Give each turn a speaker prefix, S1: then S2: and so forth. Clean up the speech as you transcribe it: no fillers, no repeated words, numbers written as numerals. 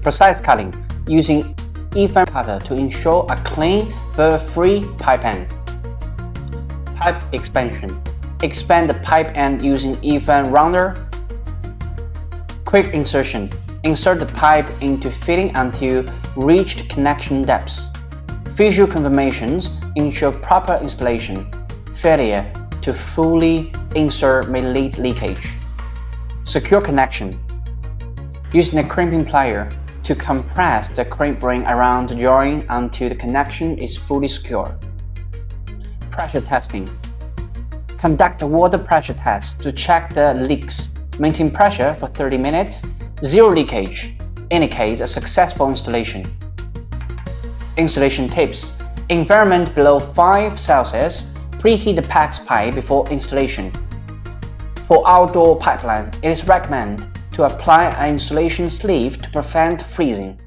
S1: Precise cutting, using IFAN cutter to ensure a clean, burr-free pipe end. Pipe expansion. Expand the pipe end using IFAN rounder. Quick insertion. Insert the pipe into fitting until reached connection depths. Visual confirmations ensure proper installation. Failure to fully insert may lead leakage. Secure connection. Using a crimping plier to compress the crimp ring around the joint until the connection is fully secure. Pressure testing. Conduct a water pressure test to check the leaks. Maintain pressure for 30 minutes. Zero leakage indicates a successful installation. Installation tips. Environment below 5 Celsius. Preheat the PEX pipe before installation. For outdoor pipeline, it is recommended to apply an insulation sleeve to prevent freezing.